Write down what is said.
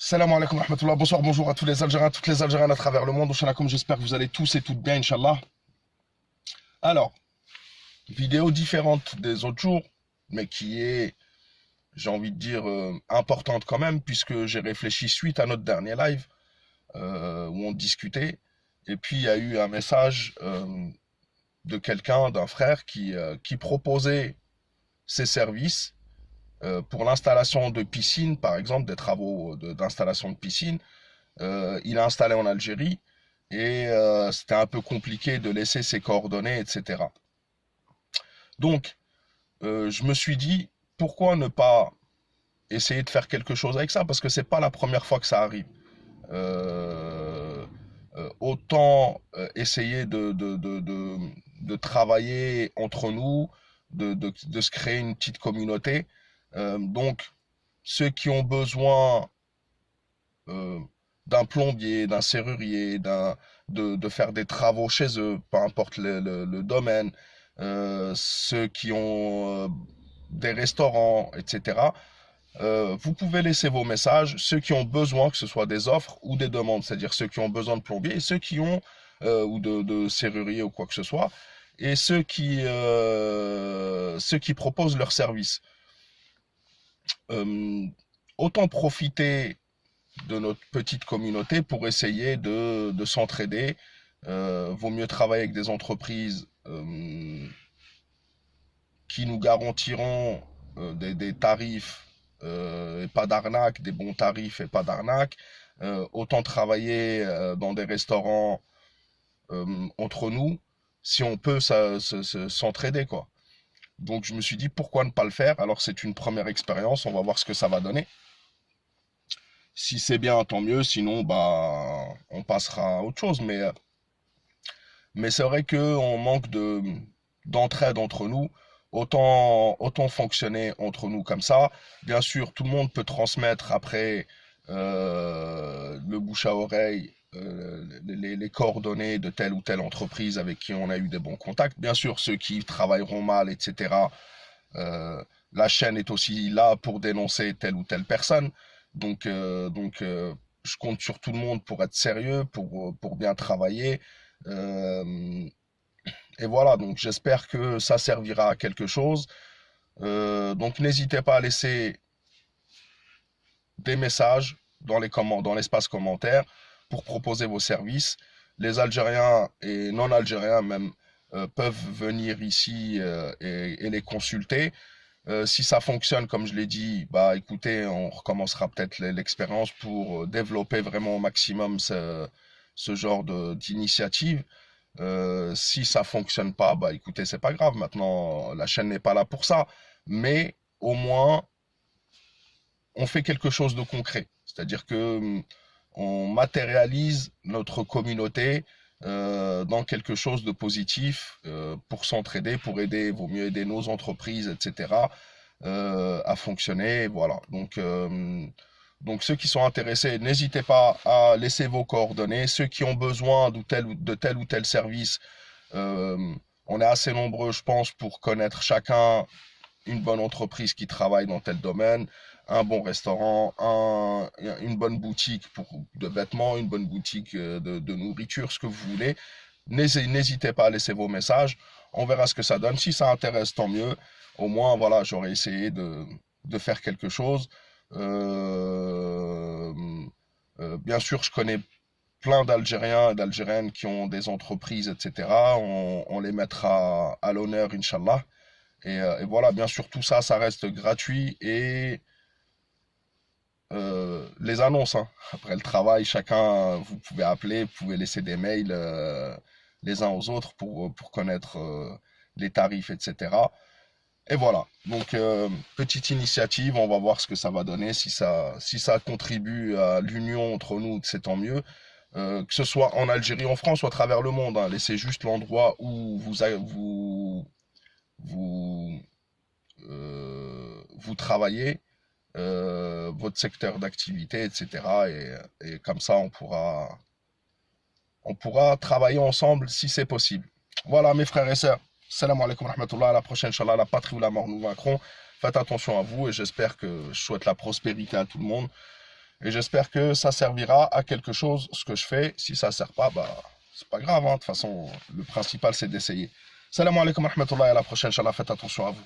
Salam alaikum wa rahmatullah. Bonsoir, bonjour à tous les Algériens, toutes les Algériennes à travers le monde. Comme j'espère que vous allez tous et toutes bien, Inch'Allah. Alors, vidéo différente des autres jours, mais qui est, j'ai envie de dire, importante quand même, puisque j'ai réfléchi suite à notre dernier live, où on discutait. Et puis, il y a eu un message de quelqu'un, d'un frère, qui proposait ses services pour l'installation de piscines, par exemple, des travaux d'installation de piscine. Il a installé en Algérie et c'était un peu compliqué de laisser ses coordonnées, etc. Donc, je me suis dit, pourquoi ne pas essayer de faire quelque chose avec ça? Parce que c'est pas la première fois que ça arrive. Autant essayer de travailler entre nous, de se créer une petite communauté. Donc, ceux qui ont besoin euh, d'un plombier, d'un serrurier, de faire des travaux chez eux, peu importe le domaine, ceux qui ont des restaurants, etc. Vous pouvez laisser vos messages, ceux qui ont besoin, que ce soit des offres ou des demandes, c'est-à-dire ceux qui ont besoin de plombier et ceux qui ont, ou de serrurier ou quoi que ce soit, et ceux qui proposent leurs services. Euh, Autant profiter de notre petite communauté pour essayer de s'entraider. Vaut mieux travailler avec des entreprises qui nous garantiront des tarifs et pas d'arnaque, des bons tarifs et pas d'arnaque. Autant travailler dans des restaurants entre nous si on peut s'entraider, quoi. Donc je me suis dit pourquoi ne pas le faire. Alors c'est une première expérience, on va voir ce que ça va donner. Si c'est bien, tant mieux. Sinon, bah, on passera à autre chose. Mais c'est vrai qu'on manque d'entraide entre nous. Autant fonctionner entre nous comme ça. Bien sûr, tout le monde peut transmettre après le bouche à oreille, les coordonnées de telle ou telle entreprise avec qui on a eu des bons contacts. Bien sûr, ceux qui travailleront mal, etc. euh, la chaîne est aussi là pour dénoncer telle ou telle personne. Donc, je compte sur tout le monde pour être sérieux, pour bien travailler. Euh, et voilà, donc j'espère que ça servira à quelque chose. Donc n'hésitez pas à laisser des messages dans l'espace commentaire pour proposer vos services. Les Algériens et non-Algériens même peuvent venir ici et les consulter. Si ça fonctionne, comme je l'ai dit, bah écoutez, on recommencera peut-être l'expérience pour développer vraiment au maximum ce genre d'initiative. Si ça fonctionne pas, bah écoutez, c'est pas grave. Maintenant, la chaîne n'est pas là pour ça, mais au moins on fait quelque chose de concret. C'est-à-dire que on matérialise notre communauté dans quelque chose de positif pour s'entraider, pour aider, vaut mieux aider nos entreprises, etc. À fonctionner. Voilà. Donc ceux qui sont intéressés, n'hésitez pas à laisser vos coordonnées. Ceux qui ont besoin de tel ou tel service, euh, on est assez nombreux, je pense, pour connaître chacun une bonne entreprise qui travaille dans tel domaine, un bon restaurant, une bonne boutique de vêtements, une bonne boutique de nourriture, ce que vous voulez. N'hésitez pas à laisser vos messages. On verra ce que ça donne. Si ça intéresse, tant mieux. Au moins, voilà, j'aurais essayé de faire quelque chose. Euh, Bien sûr, je connais plein d'Algériens et d'Algériennes qui ont des entreprises, etc. On les mettra à l'honneur, Inch'Allah. Et voilà, bien sûr, tout ça, ça reste gratuit et les annonces, hein. Après le travail, chacun, vous pouvez appeler, vous pouvez laisser des mails les uns aux autres pour connaître les tarifs, etc. Et voilà, donc petite initiative, on va voir ce que ça va donner. Si ça contribue à l'union entre nous, c'est tant mieux. Que ce soit en Algérie, en France ou à travers le monde, hein. Laissez juste l'endroit où vous, vous travaillez, votre secteur d'activité, etc. Et comme ça, on pourra travailler ensemble si c'est possible. Voilà, mes frères et sœurs. Salam alaikum wa rahmatullah. À la prochaine, Inch'Allah. La patrie ou la mort, nous vaincrons. Faites attention à vous et j'espère que je souhaite la prospérité à tout le monde. Et j'espère que ça servira à quelque chose, ce que je fais. Si ça ne sert pas, bah, c'est pas grave, hein. De toute façon, le principal, c'est d'essayer. Salam alaikum wa rahmatullah, à la prochaine. Inch'Allah, faites attention à vous.